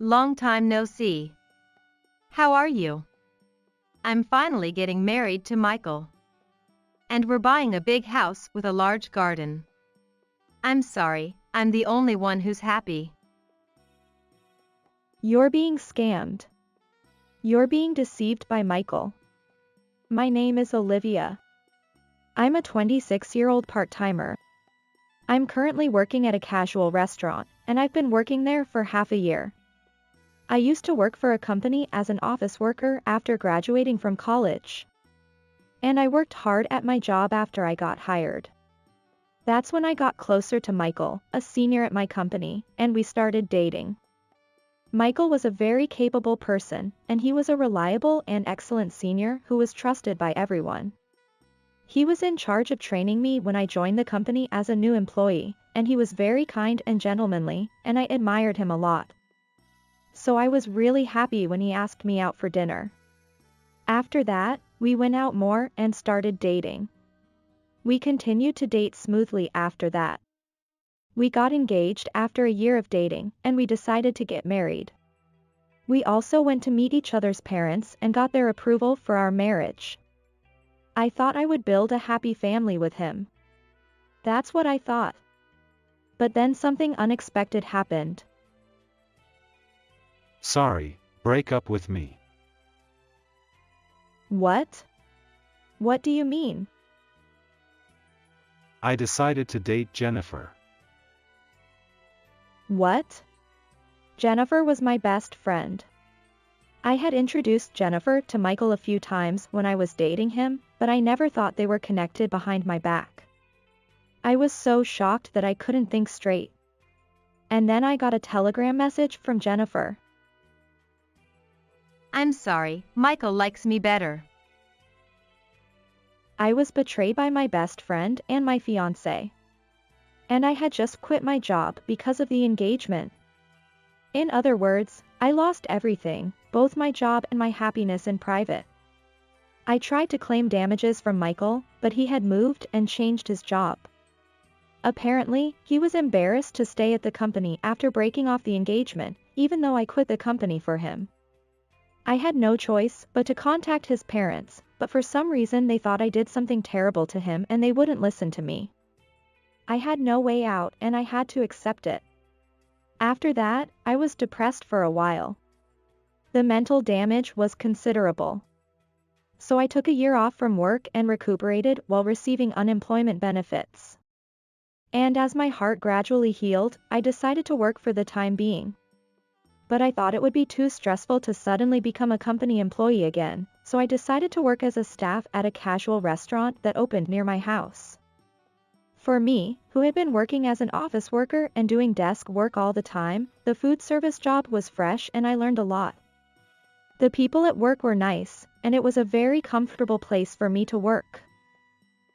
Long time no see. How are you? I'm finally getting married to Michael. And we're buying a big house with a large garden. I'm sorry, I'm the only one who's happy. You're being scammed. You're being deceived by Michael. My name is Olivia. I'm a 26-year-old part-timer. I'm currently working at a casual restaurant, and I've been working there for half a year. I used to work for a company as an office worker after graduating from college. And I worked hard at my job after I got hired. That's when I got closer to Michael, a senior at my company, and we started dating. Michael was a very capable person, and he was a reliable and excellent senior who was trusted by everyone. He was in charge of training me when I joined the company as a new employee, and he was very kind and gentlemanly, and I admired him a lot. So I was really happy when he asked me out for dinner. After that, we went out more and started dating. We continued to date smoothly after that. We got engaged after a year of dating, and we decided to get married. We also went to meet each other's parents and got their approval for our marriage. I thought I would build a happy family with him. That's what I thought. But then something unexpected happened. Sorry, break up with me. What? What do you mean? I decided to date Jennifer. What? Jennifer was my best friend. I had introduced Jennifer to Michael a few times when I was dating him, but I never thought they were connected behind my back. I was so shocked that I couldn't think straight. And then I got a telegram message from Jennifer. I'm sorry, Michael likes me better. I was betrayed by my best friend and my fiancé. And I had just quit my job because of the engagement. In other words, I lost everything, both my job and my happiness in private. I tried to claim damages from Michael, but he had moved and changed his job. Apparently, he was embarrassed to stay at the company after breaking off the engagement, even though I quit the company for him. I had no choice but to contact his parents, but for some reason they thought I did something terrible to him and they wouldn't listen to me. I had no way out and I had to accept it. After that, I was depressed for a while. The mental damage was considerable. So I took a year off from work and recuperated while receiving unemployment benefits. And as my heart gradually healed, I decided to work for the time being. But I thought it would be too stressful to suddenly become a company employee again, so I decided to work as a staff at a casual restaurant that opened near my house. For me, who had been working as an office worker and doing desk work all the time, the food service job was fresh and I learned a lot. The people at work were nice, and it was a very comfortable place for me to work.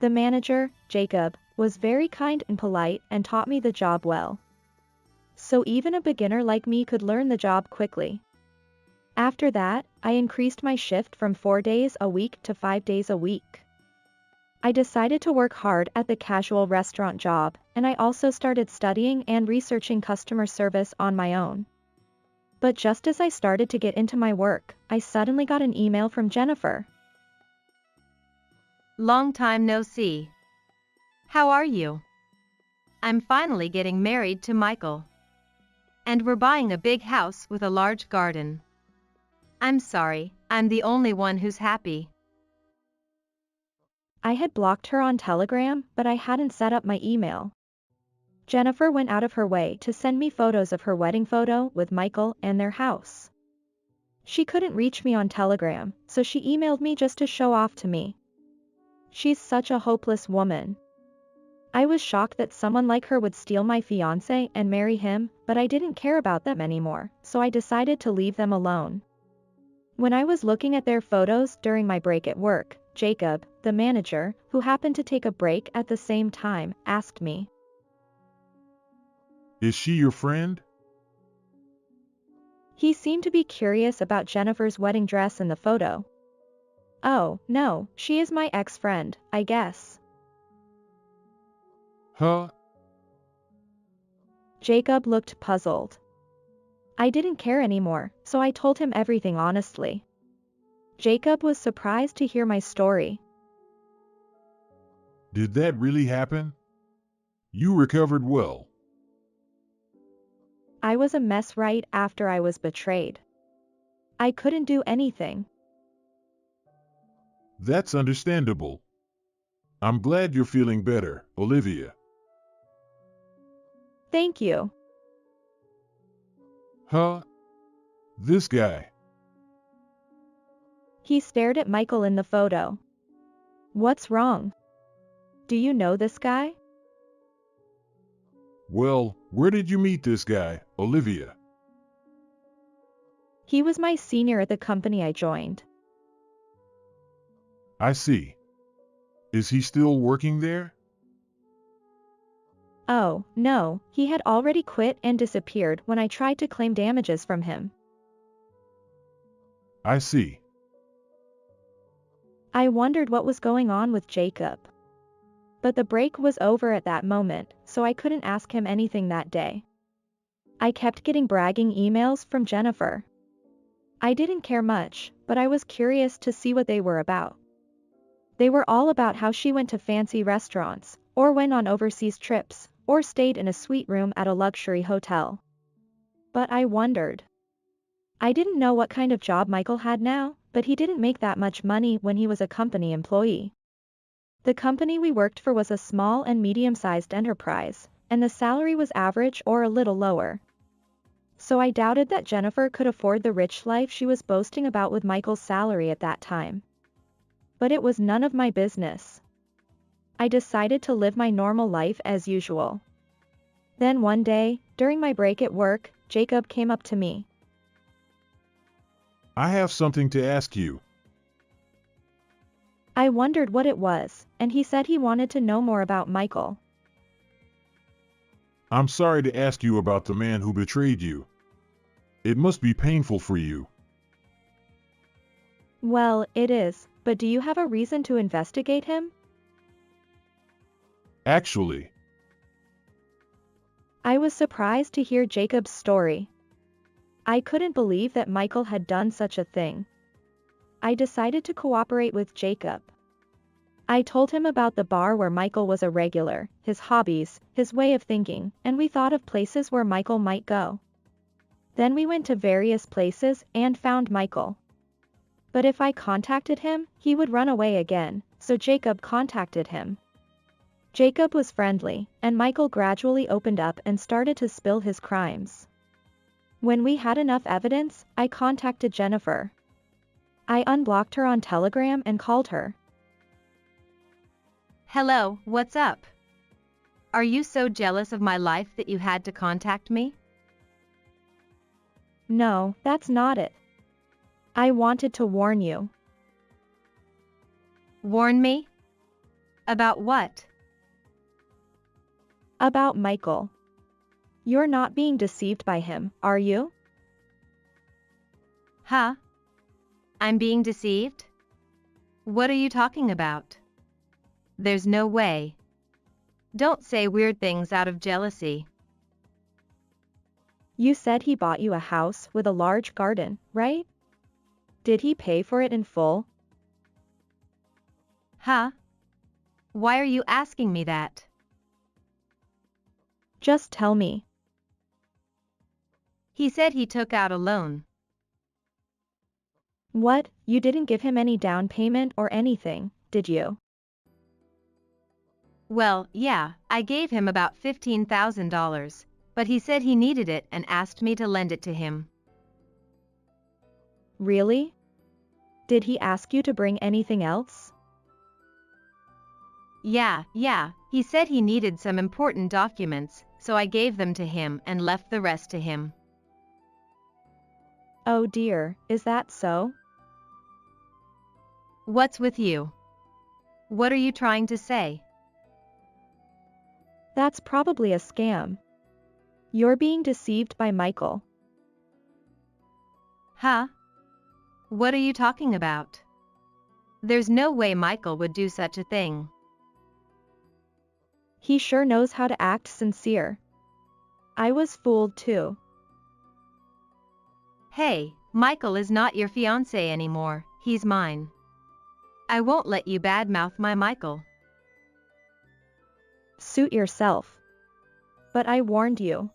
The manager, Jacob, was very kind and polite and taught me the job well. So even a beginner like me could learn the job quickly. After that, I increased my shift from 4 days a week to 5 days a week. I decided to work hard at the casual restaurant job, and I also started studying and researching customer service on my own. But just as I started to get into my work, I suddenly got an email from Jennifer. Long time no see. How are you? I'm finally getting married to Michael. And we're buying a big house with a large garden. I'm sorry, I'm the only one who's happy. I had blocked her on Telegram, but I hadn't set up my email. Jennifer went out of her way to send me photos of her wedding photo with Michael and their house. She couldn't reach me on Telegram, so she emailed me just to show off to me. She's such a hopeless woman. I was shocked that someone like her would steal my fiancé and marry him, but I didn't care about them anymore, so I decided to leave them alone. When I was looking at their photos during my break at work, Jacob, the manager, who happened to take a break at the same time, asked me, Is she your friend? He seemed to be curious about Jennifer's wedding dress in the photo. Oh, no, she is my ex-friend, I guess. Huh? Jacob looked puzzled. I didn't care anymore, so I told him everything honestly. Jacob was surprised to hear my story. Did that really happen? You recovered well. I was a mess right after I was betrayed. I couldn't do anything. That's understandable. I'm glad you're feeling better, Olivia. Thank you. Huh? This guy. He stared at Michael in the photo. What's wrong? Do you know this guy? Well, where did you meet this guy, Olivia? He was my senior at the company I joined. I see. Is he still working there? Oh, no, he had already quit and disappeared when I tried to claim damages from him. I see. I wondered what was going on with Jacob. But the break was over at that moment, so I couldn't ask him anything that day. I kept getting bragging emails from Jennifer. I didn't care much, but I was curious to see what they were about. They were all about how she went to fancy restaurants, or went on overseas trips, or stayed in a suite room at a luxury hotel. But I wondered. I didn't know what kind of job Michael had now, but he didn't make that much money when he was a company employee. The company we worked for was a small and medium-sized enterprise, and the salary was average or a little lower. So I doubted that Jennifer could afford the rich life she was boasting about with Michael's salary at that time. But it was none of my business. I decided to live my normal life as usual. Then one day, during my break at work, Jacob came up to me. I have something to ask you. I wondered what it was, and he said he wanted to know more about Michael. I'm sorry to ask you about the man who betrayed you. It must be painful for you. Well, it is, but do you have a reason to investigate him? Actually, I was surprised to hear Jacob's story. I couldn't believe that Michael had done such a thing. I decided to cooperate with Jacob. I told him about the bar where Michael was a regular, his hobbies, his way of thinking, and we thought of places where Michael might go. Then we went to various places and found Michael. But if I contacted him, he would run away again, so Jacob contacted him. Jacob was friendly, and Michael gradually opened up and started to spill his crimes. When we had enough evidence, I contacted Jennifer. I unblocked her on Telegram and called her. Hello, what's up? Are you so jealous of my life that you had to contact me? No, that's not it. I wanted to warn you. Warn me? About what? About Michael. You're not being deceived by him, are you? Huh? I'm being deceived? What are you talking about? There's no way. Don't say weird things out of jealousy. You said he bought you a house with a large garden, right? Did he pay for it in full? Huh? Why are you asking me that? Just tell me. He said he took out a loan. What, you didn't give him any down payment or anything, did you? Well, yeah, I gave him about $15,000, but he said he needed it and asked me to lend it to him. Really? Did he ask you to bring anything else? Yeah, he said he needed some important documents, so I gave them to him and left the rest to him. Oh dear, is that so? What's with you? What are you trying to say? That's probably a scam. You're being deceived by Michael. Huh? What are you talking about? There's no way Michael would do such a thing. He sure knows how to act sincere. I was fooled too. Hey, Michael is not your fiancé anymore, he's mine. I won't let you badmouth my Michael. Suit yourself. But I warned you.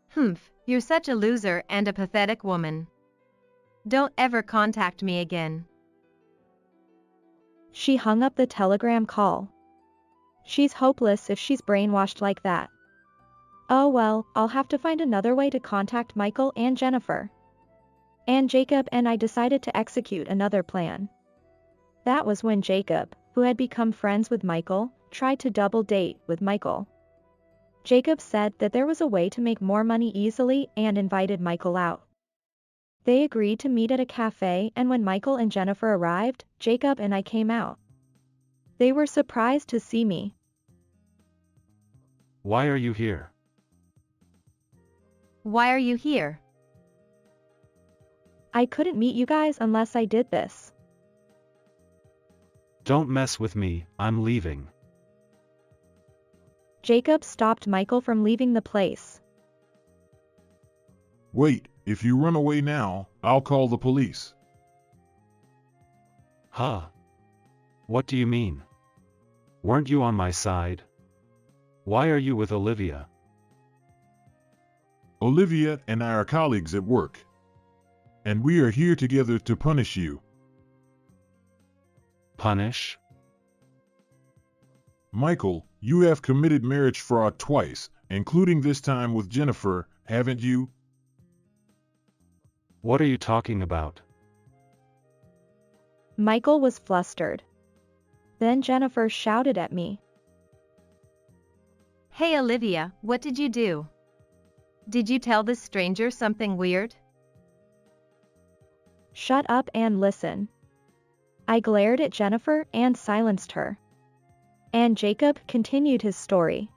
Humph, you're such a loser and a pathetic woman. Don't ever contact me again. She hung up the telegram call. She's hopeless if she's brainwashed like that. Oh well, I'll have to find another way to contact Michael and Jennifer. And Jacob and I decided to execute another plan. That was when Jacob, who had become friends with Michael, tried to double date with Michael. Jacob said that there was a way to make more money easily and invited Michael out. They agreed to meet at a cafe, and when Michael and Jennifer arrived, Jacob and I came out. They were surprised to see me. Why are you here? Why are you here? I couldn't meet you guys unless I did this. Don't mess with me, I'm leaving. Jacob stopped Michael from leaving the place. Wait, if you run away now, I'll call the police. Huh? What do you mean? Weren't you on my side? Why are you with Olivia? Olivia and I are colleagues at work. And we are here together to punish you. Punish? Michael, you have committed marriage fraud twice, including this time with Jennifer, haven't you? What are you talking about? Michael was flustered. Then Jennifer shouted at me. Hey Olivia, what did you do? Did you tell this stranger something weird? Shut up and listen. I glared at Jennifer and silenced her. And Jacob continued his story.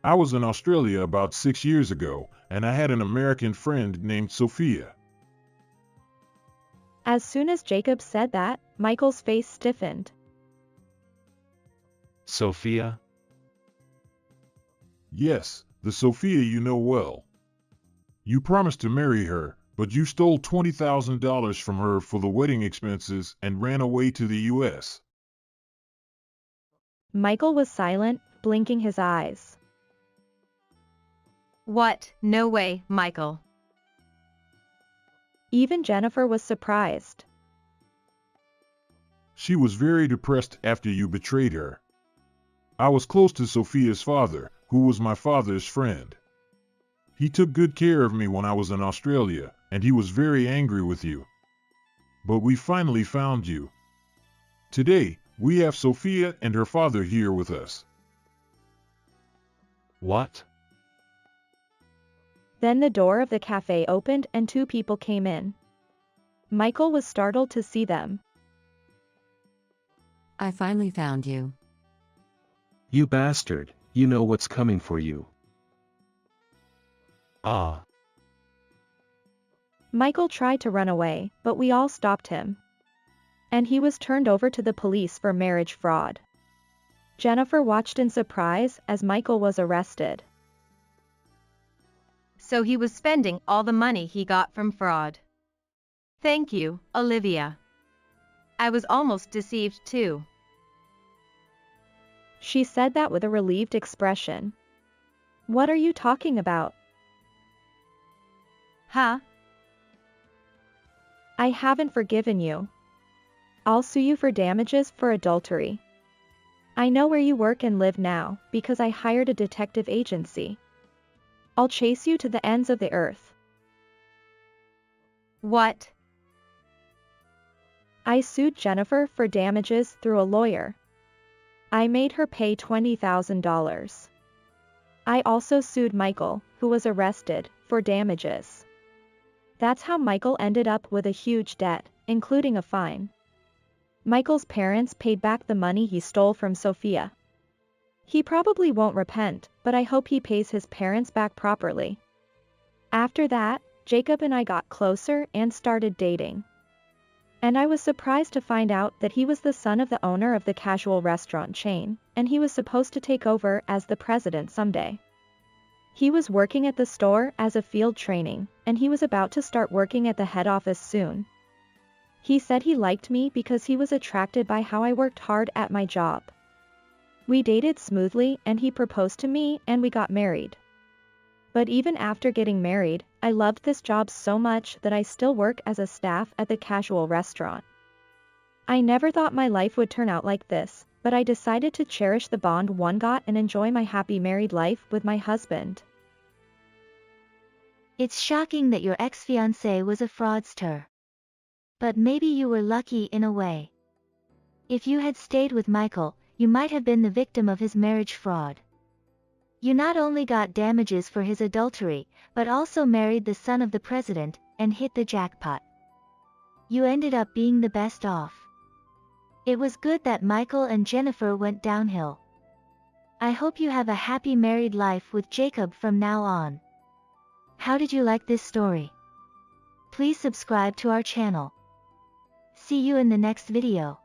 I was in Australia about 6 years ago, and I had an American friend named Sophia. As soon as Jacob said that, Michael's face stiffened. Sophia? Yes, the Sophia you know well. You promised to marry her, but you stole $20,000 from her for the wedding expenses and ran away to the U.S. Michael was silent, blinking his eyes. What? No way, Michael. Even Jennifer was surprised. She was very depressed after you betrayed her. I was close to Sophia's father, who was my father's friend. He took good care of me when I was in Australia, and he was very angry with you. But we finally found you. Today, we have Sophia and her father here with us. What? Then the door of the cafe opened and two people came in. Michael was startled to see them. I finally found you. You bastard, you know what's coming for you. Ah. Michael tried to run away, but we all stopped him. And he was turned over to the police for marriage fraud. Jennifer watched in surprise as Michael was arrested. So he was spending all the money he got from fraud. Thank you, Olivia. I was almost deceived too. She said that with a relieved expression. What are you talking about? Huh? I haven't forgiven you. I'll sue you for damages for adultery. I know where you work and live now, because I hired a detective agency. I'll chase you to the ends of the earth. What? I sued Jennifer for damages through a lawyer. I made her pay $20,000. I also sued Michael, who was arrested, for damages. That's how Michael ended up with a huge debt, including a fine. Michael's parents paid back the money he stole from Sophia. He probably won't repent, but I hope he pays his parents back properly. After that, Jacob and I got closer and started dating. And I was surprised to find out that he was the son of the owner of the casual restaurant chain, and he was supposed to take over as the president someday. He was working at the store as a field training, and he was about to start working at the head office soon. He said he liked me because he was attracted by how I worked hard at my job. We dated smoothly and he proposed to me and we got married. But even after getting married, I loved this job so much that I still work as a staff at the casual restaurant. I never thought my life would turn out like this, but I decided to cherish the bond one got and enjoy my happy married life with my husband. It's shocking that your ex-fiancé was a fraudster. But maybe you were lucky in a way. If you had stayed with Michael, you might have been the victim of his marriage fraud. You not only got damages for his adultery, but also married the son of the president, and hit the jackpot. You ended up being the best off. It was good that Michael and Jennifer went downhill. I hope you have a happy married life with Jacob from now on. How did you like this story? Please subscribe to our channel. See you in the next video.